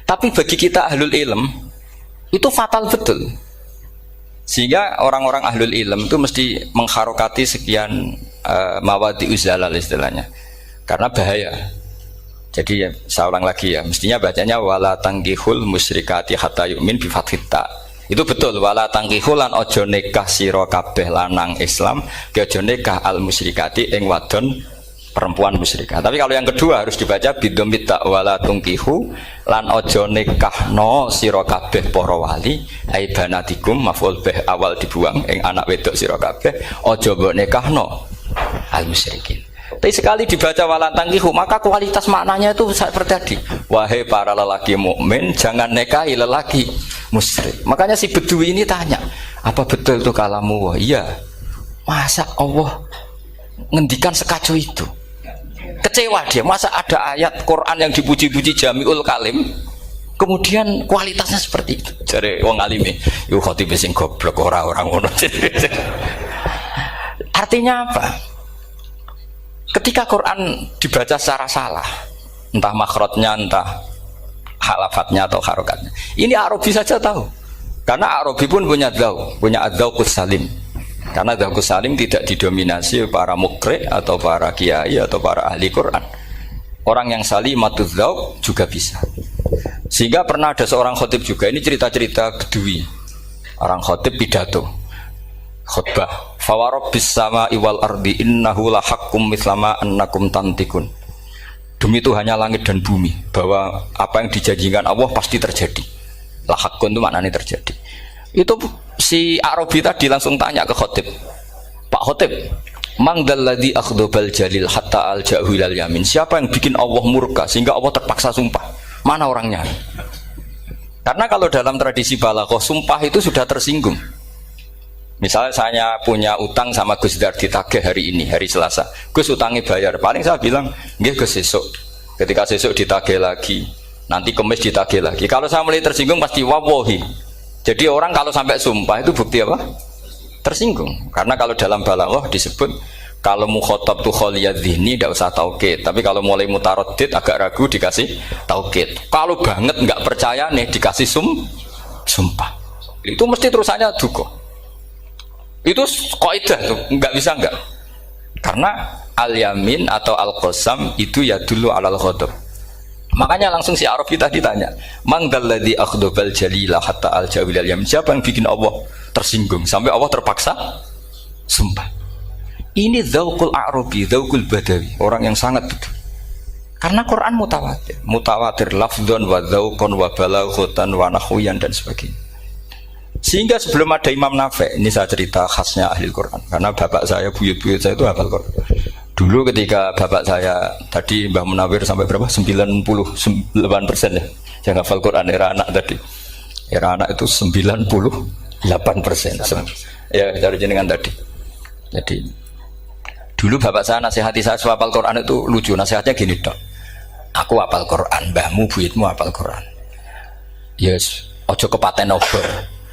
Tapi bagi kita ahlul ilm itu fatal betul. Sehingga orang-orang ahlul ilm itu mesti mengharokati sekian mawadi uzalal istilahnya. Karena bahaya. Jadi ya, saya ulang lagi ya, mestinya bacanya wala tangkihul musyrikati hatta yu'min bi fathita. Itu betul, wala tangkihul lan ojo nikah sira kabeh lanang Islam, ke ojo nikah al musyrikati ing wadon perempuan musyrikah. Tapi kalau yang kedua harus dibaca bidomit ta wala tungkihu lan ojo nikahno sira kabeh para wali ai banatikum maf'ul bih awal dibuang ing anak wedok sira kabeh ojo mbok nikahno al musyrikin. Tapi sekali dibaca walantangkihu maka kualitas maknanya itu seperti tadi. Wahai para lelaki mukmin jangan nikahi lelaki musyrik. Makanya si Bedui ini tanya, apa betul itu kalamu? Wah, iya. Masa Allah ngendikan sekacau itu? Kecewa dia. Masa ada ayat Quran yang dipuji-puji Jami'ul Kalim kemudian kualitasnya seperti itu? Jare wong alime, yo khotib sing goblok orang ngono. Artinya apa? Ketika Quran dibaca secara salah, entah makhrajnya, entah halafatnya atau harokatnya, ini Arabi saja tahu. Karena Arabi pun punya adzauqus salim. Karena adzauqus salim tidak didominasi para mukri atau para kiai atau para ahli Quran. Orang yang salimatuz dzauq juga bisa. Sehingga pernah ada seorang khotib juga, ini cerita-cerita Bedui. Orang khotib pidato khutbah fawarabbis sama'i wal ardi innahu lahaqqum mislama annakum tantikun. Demi Tuhannya langit dan bumi bahwa apa yang dijanjikan Allah pasti terjadi. Lahaqqun itu maknanya terjadi. Itu si Arabi tadi langsung tanya ke khotib, Pak khotib, mang dalladzi akhdobal jalil hatta al jahilal yamin. Siapa yang bikin Allah murka sehingga Allah terpaksa sumpah? Mana orangnya? Karena kalau dalam tradisi balaghah sumpah itu sudah tersinggung. Misalnya saya punya utang sama Gus Dar ditagih hari ini, hari Selasa. Gus utangnya bayar. Paling saya bilang, nggih Gus sesuk. Ketika sesuk ditagih lagi, nanti Kamis ditagih lagi. Kalau saya mulai tersinggung pasti wawahi. Jadi orang kalau sampai sumpah itu bukti apa? Tersinggung. Karena kalau dalam balaghah disebut kalau mukhatab tu khaliyadz dzihni tidak usah taukid. Tapi kalau mulai mutaraddid agak ragu dikasih taukid. Kalau banget nggak percaya nih dikasih sumpah. Itu mesti terusannya duga. Itu kaidah tuh, nggak bisa enggak. Karena al-yamin atau al-qasam itu ya dulu alal ghadab. Makanya langsung si Arabi tadi tanya, "Man dalladzi akhdabal jalila hatta al-jawilal yamin?" Siapa yang bikin Allah tersinggung sampai Allah terpaksa sumpah? Ini dzauqul Arabi, dzauqul Badawi, orang yang sangat betul. Karena Quran mutawatir lafdzon wa dzauqon wa balaghatan wa nahwiyan dan sebagainya. Sehingga sebelum ada Imam Nafi', ini saya cerita khasnya ahli Quran, karena bapak saya, buyut-buyut saya itu hafal Quran. Dulu ketika bapak saya tadi Mbah Munawir sampai berapa? 98% ya, yang hafal Quran era anak tadi. Era anak itu 98%. Ya dari jenengan tadi. Jadi dulu bapak saya nasihati saya hafal Quran itu lucu, nasihatnya gini dok. Aku hafal Quran, mbahmu buyutmu hafal Quran. Yes, ojo kepaten obor.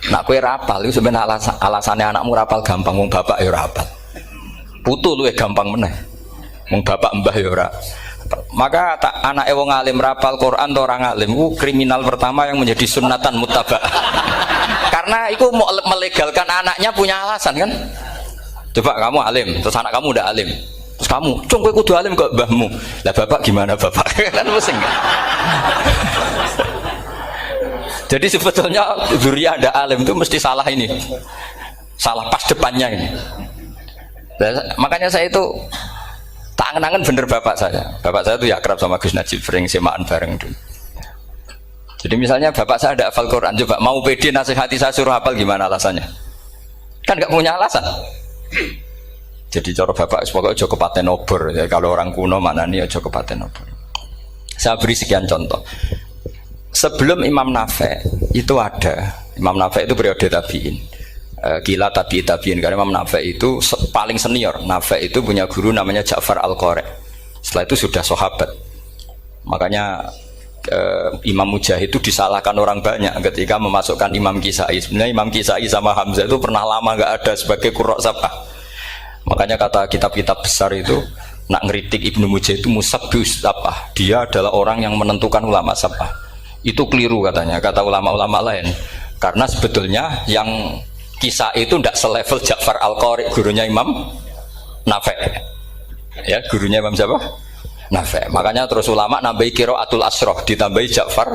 Nak kowe rapal itu sebenarnya alasannya anakmu rapal gampang, wong bapak ya rapal. Putu luwih gampang meneh. Wong bapak mbah ya ora. Maka anake wong alim rapal Quran to orang alim ku kriminal pertama yang menjadi sunatan muttaba. Karena itu mau melegalkan anaknya punya alasan kan. Coba kamu alim, terus anak kamu udah alim. Terus kamu, "Cung kowe kudu alim kok mbahmu." Lah bapak gimana bapak? Kan pusing. Jadi sebetulnya dzurriyyah ada alim itu mesti salah ini, salah pas depannya ini. Makanya saya itu tak angen-angen bener bapak saya. Bapak saya itu ya akrab sama Gus Najib, sering semaan bareng dulu. Jadi misalnya bapak saya ada hafal Quran, coba mau pede nasihati saya suruh hafal gimana alasannya? Kan nggak punya alasan. Jadi cara bapak pokoknya ojo kepaten obor. Ya, kalau orang kuno mana nih ojo kepaten obor. Saya beri sekian contoh. Sebelum Imam Nafi' itu ada, Imam Nafi' itu periode tabi'in, kila tabi'in, karena Imam Nafi' itu paling senior. Nafi' itu punya guru namanya Ja'far Al-Qari. Setelah itu sudah sahabat. Makanya Imam Mujahid itu disalahkan orang banyak ketika memasukkan Imam Kisai. Sebenarnya Imam Kisai sama Hamzah itu pernah lama nggak ada sebagai qurra sab'ah. Makanya kata kitab-kitab besar itu nak ngeritik Ibnu Mujahid itu musabbius apa? Dia adalah orang yang menentukan ulama sabah. Itu keliru katanya, kata ulama-ulama lain. Karena sebetulnya yang kisah itu tidak selevel Ja'far Al-Qari, gurunya Imam Nafi'. Ya, gurunya Imam siapa? Nafi'. Makanya terus ulama nambahi qiraatul asroh, ditambahi Ja'far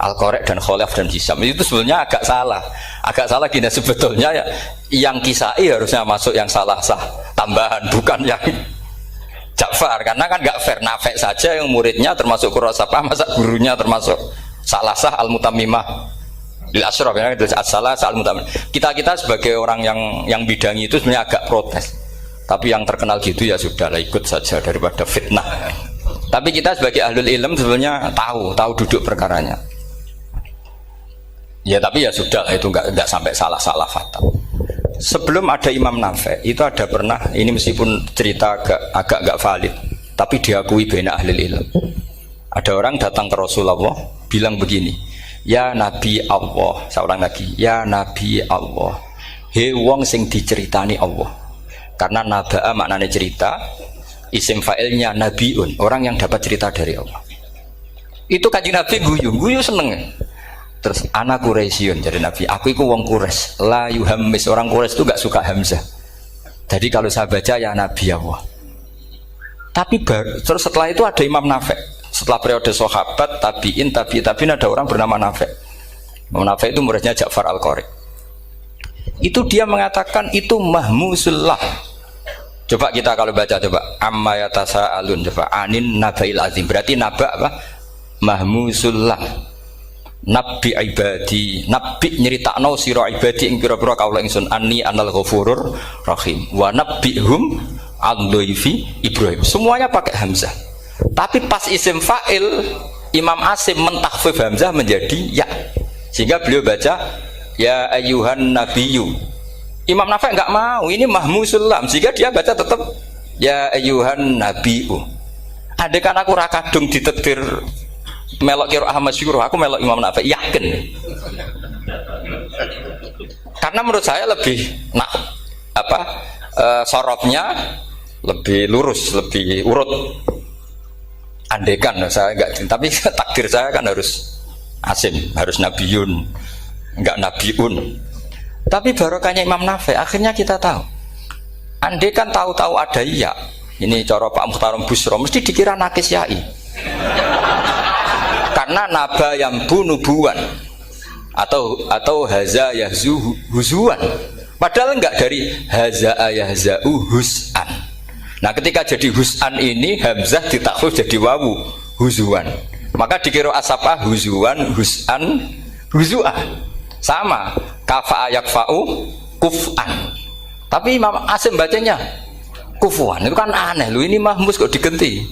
Al-Qari dan Khalaf dan Hisam. Itu sebenarnya agak salah. Agak salah gini, sebetulnya ya, yang kisai harusnya masuk yang salah sah tambahan, bukan yang Ja'far, karena kan gak fair. Nafi' saja yang muridnya termasuk Qurasapah, masa gurunya termasuk salah sah al-mutammimah lil asyraf, ya, salah sah al-mutammimah. Kita sebagai orang yang bidangi itu sebenarnya agak protes. Tapi yang terkenal gitu ya sudahlah, ikut saja daripada fitnah. Tapi kita sebagai ahlul ilm sebenarnya tahu duduk perkaranya. Ya tapi ya sudah, itu enggak sampai salah fatal. Sebelum ada Imam Nafi' itu ada pernah, ini meskipun cerita agak valid, tapi diakui baina ahli ilm. Ada orang datang ke Rasulullah bilang begini, ya Nabi Allah, seorang lagi, ya Nabi Allah, he wong sing diceritani Allah. Karena naba'a maknanya cerita, isim fa'ilnya nabiun, orang yang dapat cerita dari Allah. Itu Kanjeng Nabi guyu seneng. Terus anak Quraisyun, jadi Nabi, aku itu wong Quraisy, la yuhammis, orang Quraisy itu gak suka hamzah. Jadi kalau saya baca ya Nabi Allah. Tapi terus setelah itu ada Imam Nafi'. Setelah periode sahabat, tabi'in ada orang bernama Nafi'. Imam Nafi' itu muridnya Ja'far Al-Qari. Itu dia mengatakan itu mahmusullah. Coba kita kalau baca coba amma yatasaalun, coba anin nabail azim. Berarti naba apa? Mahmusullah. Nabi ibadi, nabi nyeritakno sira ibadi ing pira-pira kaula ingsun anni anal ghafurur rahim wa nabbihum al-dhaifi Ibrahim. Semuanya pakai hamzah. Tapi pas isim fa'il Imam Asim mentakhfif hamzah menjadi ya. Sehingga beliau baca ya ayyuhan nabiyyu. Imam Nafi' enggak mau, ini mahmusul lam, sehingga dia baca tetap ya ayyuhan nabiyyu. Andai kan aku ra kadung ditakdir melok qiraah masyhur, aku melok Imam Nafi', yakin. Karena menurut saya lebih sorotnya lebih lurus, lebih urut. Andekan saya enggak, tapi takdir saya kan harus Asim, harus Nabiyun, enggak Nabiun. Tapi barokahnya Imam Nafi', akhirnya kita tahu. Andekan tahu-tahu ada iya, ini cara Pak Mukhtarom Busro, mesti dikira nakis yai. Karena naba yang bunubuan atau haza yahzu huzuan, padahal enggak dari haza yahzau hus'an. Nah ketika jadi hus'an ini hamzah ditakhfif jadi wawu huzuan, maka dikira asapah huzuan hus'an huzu'ah, sama kafa yakfa'u kuf'an. Tapi Imam Asim bacanya kufuan, itu kan aneh lu, ini mahmus kok diganti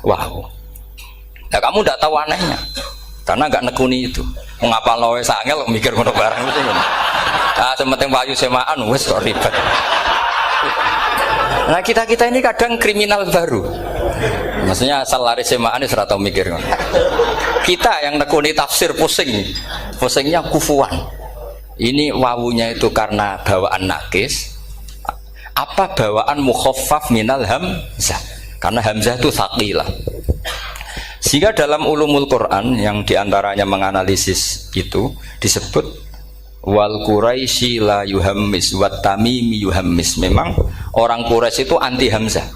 wow. Nah kamu tidak tahu anehnya, karena nggak nekuni itu. Mengapa lo sangel mikir ngono barang itu? Ah sementing wayu semaan, wes kok ribet. Nah kita ini kadang kriminal baru. Maksudnya asal lari semaan itu serata mikir. Kita yang nekuni tafsir pusingnya kufuan. Ini wawunya itu karena bawaan nakis. Apa bawaan mukhaffaf minal hamzah? Karena hamzah itu tsaqilah. Sehingga dalam ulumul Quran yang diantaranya menganalisis itu disebut wal Quraisy la yuhammis wat tamimi yuhammis. Memang orang Quraisy itu anti hamzah.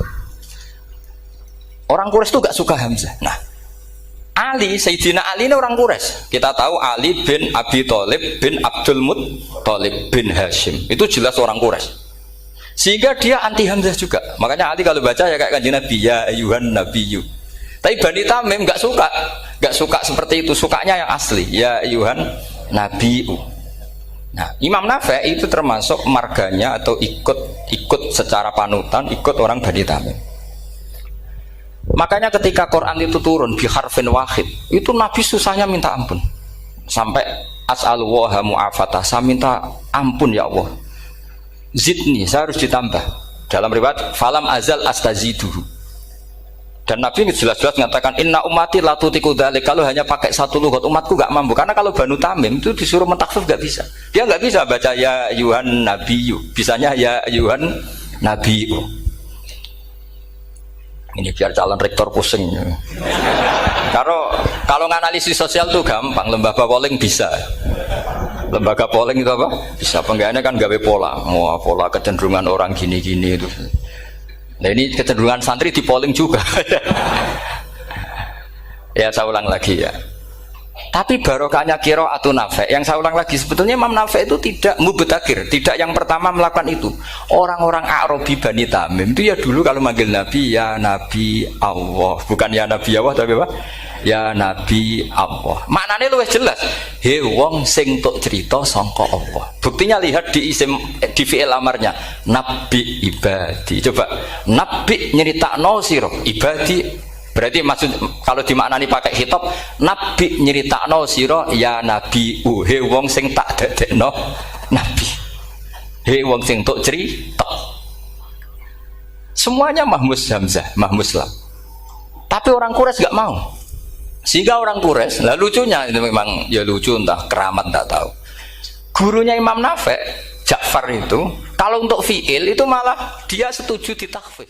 Orang Quraisy itu gak suka hamzah. Nah, Ali, Sayyidina Ali ini orang Quraisy. Kita tahu Ali bin Abi Thalib bin Abdul Muttalib bin Hashim. Itu jelas orang Quraisy. Sehingga dia anti hamzah juga. Makanya Ali kalau baca ya kayak Kanjeng Nabi ya ayyuhan nabiyyu. Tapi Bani Tamim nggak suka seperti itu, sukanya yang asli ya ayyuhan nabiu. Nah Imam Nafi' itu termasuk marganya atau ikut secara panutan ikut orang Bani Tamim. Makanya ketika Quran itu turun bi harfin wahid, itu Nabi susahnya minta ampun sampai as'alullaha mu'afatah, saya minta ampun ya Allah, zidni, saya harus ditambah. Dalam riwayat falam azal astaziduhu. Dan Nabi jelas-jelas mengatakan inna ummati la tutiku dzalik, kalau hanya pakai satu lughat umatku gak mampu. Karena kalau Banu Tamim itu disuruh mentakhfif gak bisa. Dia gak bisa baca ya ayyuhan nabiyyu, bisanya ya ayyuhan nabiyu. Ini biar calon rektor pusing. Kalau nganalisis sosial tuh gampang, lembaga polling bisa. Lembaga polling itu apa? Bisa. Penggawaannya kan gawe pola, pola kecenderungan orang gini-gini itu. Nah ini kecenderungan santri di polling juga. Ya saya ulang lagi ya. Tapi barokahnya qiraatun Nafi'. Yang saya ulang lagi, sebetulnya Imam Nafi' itu tidak mubtagir, tidak yang pertama melakukan itu. Orang-orang Arabi Bani Tamim itu ya dulu kalau manggil Nabi ya Nabi Allah, bukan ya Nabi Allah tapi apa? Ya Nabi Allah. Maknanya luwih jelas. He wong sing tok cerita sangka Allah. Buktinya lihat di isim di fi'il amarnya. Nabi ibadi. Coba Nabi nyeritakno sira ibadi. Berarti maksud kalau dimaknani pakai khitab, Nabi nyeritakno sira ya Nabi he wong sing tak dadekno Nabi. He wong sing tok cerita. Semuanya mahmus hamzah, mahmus lam. Tapi orang Quraisy enggak mau. Sehingga orang Quraisy, lah lucunya itu memang ya lucu entah keramat enggak tahu. Gurunya Imam Nafi', Ja'far itu, kalau untuk fi'il itu malah dia setuju ditakhfif.